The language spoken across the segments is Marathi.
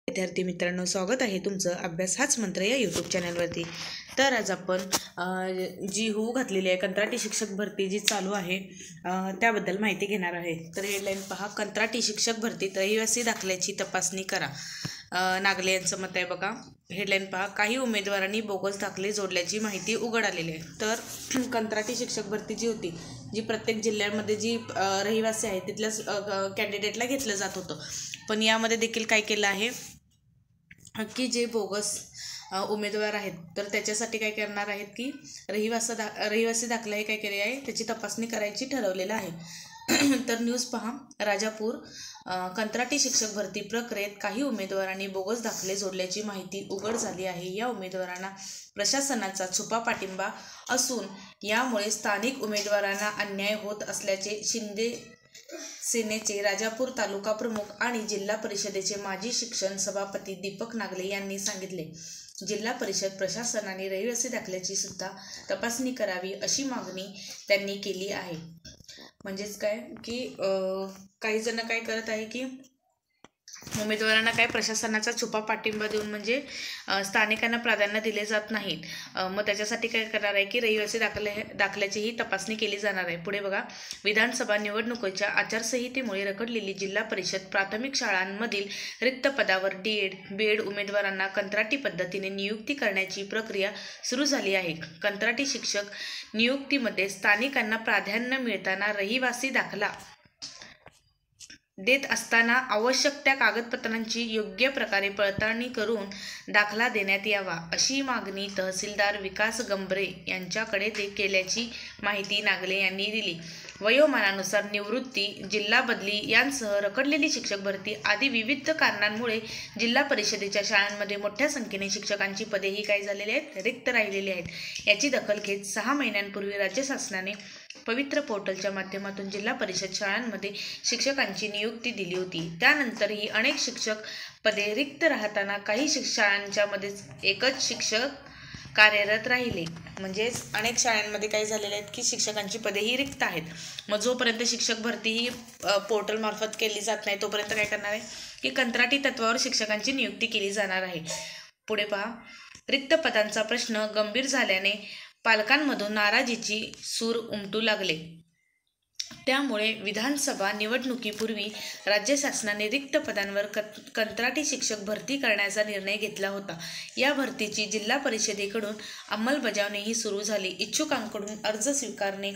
विद्यार्थी मित्रांनो, स्वागत आहे तुमचं अभ्यास हाच मंत्र या यूट्यूब चॅनलवरती। तर आज आपण जी होऊ घातलेली आहे कंत्राटी शिक्षक भरती जी चालू आहे त्याबद्दल माहिती घेणार आहे। तर हेडलाईन पहा, कंत्राटी शिक्षक भरतीत रहिवासी दाखल्याची तपासणी करा। नागले यांचं मत आहे बघा। हेडलाईन पहा, काही उमेदवारांनी बोगस दाखले जोडल्याची माहिती उघड आलेली आहे। तर कंत्राटी शिक्षक भरती जी होती, जी प्रत्येक जिल्ह्यामध्ये जी रहिवासी आहे तिथल्याच कॅन्डिडेटला घेतलं जात होतं, पण यामध्ये देखील काय केलं आहे की जे बोगस उमेदवार आहेत तर त्याच्यासाठी काय करणार आहेत की रहिवासी दाखला हे काय केले आहे त्याची तपासणी करायची ठरवलेलं आहे। तर न्यूज पहा, राजापूर कंत्राटी शिक्षक भरती प्रक्रियेत काही उमेदवारांनी बोगस दाखले जोडल्याची माहिती उघड झाली आहे। या उमेदवारांना प्रशासनाचा छुपा पाठिंबा असून यामुळे स्थानिक उमेदवारांना अन्याय होत असल्याचे शिंदे सेनेचे राजापूर तालुका प्रमुख आणि जिल्हा परिषदेचे माजी शिक्षण सभापती दीपक नागले यांनी सांगितले। जिल्हा परिषद प्रशासनाने रहिवासी दाखल्याची सुद्धा तपासणी करावी अशी मागणी त्यांनी केली आहे। म्हणजेच काय की काही जण काय करत आहे की उमेदवारांना काय प्रशासनाचा छुपा पाठिंबा देऊन म्हणजे स्थानिकांना प्राधान्य दिले जात नाहीत। मग त्याच्यासाठी काय करणार आहे की रहिवासी दाखल्याची ही तपासणी केली जाणार आहे। पुढे बघा, विधानसभा निवडणुकीच्या आचारसंहितेमुळे रखडलेली जिल्हा परिषद प्राथमिक शाळांमधील रिक्त पदावर बीएड उमेदवारांना कंत्राटी पद्धतीने नियुक्ती करण्याची प्रक्रिया सुरू झाली आहे। कंत्राटी शिक्षक नियुक्तीमध्ये स्थानिकांना प्राधान्य मिळताना रहिवासी दाखला देत असताना आवश्यक त्या कागदपत्रांची योग्य प्रकारे पडताळणी करून दाखला देण्यात यावा अशी मागणी तहसीलदार विकास गंभरे यांच्याकडे केल्याची माहिती नागले यांनी दिली। वयोमानानुसार निवृत्ती, जिल्हा बदली यांसह रखडलेली शिक्षक भरती आदी विविध कारणांमुळे जिल्हा परिषदेच्या शाळांमध्ये मोठ्या संख्येने शिक्षकांची पदे ही काय झालेली आहेत, रिक्त राहिलेली आहेत। याची दखल घेत 6 महिन्यांपूर्वी राज्य शासनाने पवित्र पोर्टलच्या माध्यमातून जिल्हा परिषद शाळांमध्ये शिक्षकांची नियुक्ती दिली होती। त्यानंतरही अनेक शिक्षक पदे रिक्त राहताना काही शाळांच्या मध्येच एकच शिक्षक कार्यरत राहिले। म्हणजेच अनेक शाळांमध्ये काय झालेले आहेत की शिक्षकांची पदे ही रिक्त आहेत। मग जोपर्यंत शिक्षक भरती ही पोर्टल मार्फत केली जात नाही तोपर्यंत काय करणार आहे की कंत्राटी तत्वावर शिक्षकांची नियुक्ती केली जाणार आहे। पुढे पहा, रिक्त पदांचा प्रश्न गंभीर झाल्याने पालकांमधून नाराजीची सूर उमटू लागले। त्यामुळे विधानसभा निवडणुकीपूर्वी राज्य शासनाने रिक्त पदांवर कंत्राटी शिक्षक भरती करण्याचा निर्णय घेतला होता। या भरतीची जिल्हा परिषदेकडून अंमलबजावणीही सुरू झाली। इच्छुकांकडून अर्ज स्वीकारणे,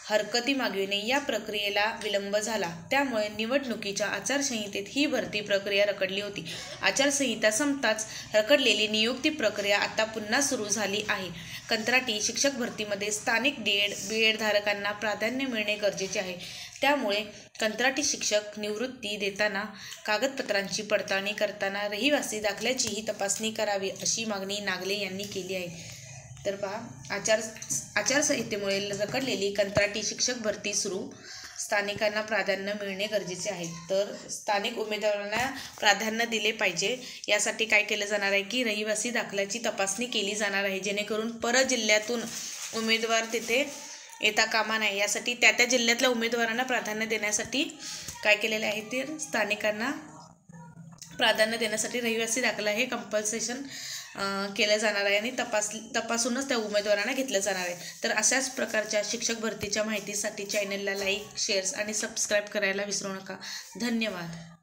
हरकती मागविणे या प्रक्रियेला विलंब झाला। त्यामुळे निवडणुकीच्या आचारसंहितेत ही भरती प्रक्रिया रखडली होती। आचारसंहिता संपताच रखडलेली नियुक्ती प्रक्रिया आता पुन्हा सुरू झाली आहे। कंत्राटी शिक्षक भरतीमध्ये स्थानिक बीएड धारकांना प्राधान्य मिळणे गरजेचे आहे। त्यामुळे कंत्राटी शिक्षक निवृत्ती देताना कागदपत्रांची पडताळणी करताना रहिवासी दाखल्याचीही तपासणी करावी अशी मागणी नागले यांनी केली आहे। तर पहा, आचारसंहितेमुळे रखडलेली कंत्राटी शिक्षक भरती सुरू, स्थानिकांना प्राधान्य मिळणे गरजेचे आहे। तर स्थानिक उमेदवारांना प्राधान्य दिले पाहिजे यासाठी काय केलं जाणार आहे की रहिवासी दाखल्याची तपासणी केली जाणार आहे, जेणेकरून परजिल्ह्यातून उमेदवार तिथे येता कामा नये। यासाठी त्या जिल्ह्यातल्या उमेदवारांना प्राधान्य देण्यासाठी काय केलेले आहे ते स्थानिकांना प्राधान्य देण्यासाठी रहिवासी दाखला हे कंपल्सेशन केलं जाणार आहे आणि तपासूनच त्या उमेदवारांना घेतलं जाणार आहे। तर अशाच प्रकारच्या शिक्षक भरतीच्या माहितीसाठी चॅनलला लाईक, शेअर्स आणि सबस्क्राईब करायला विसरू नका। धन्यवाद।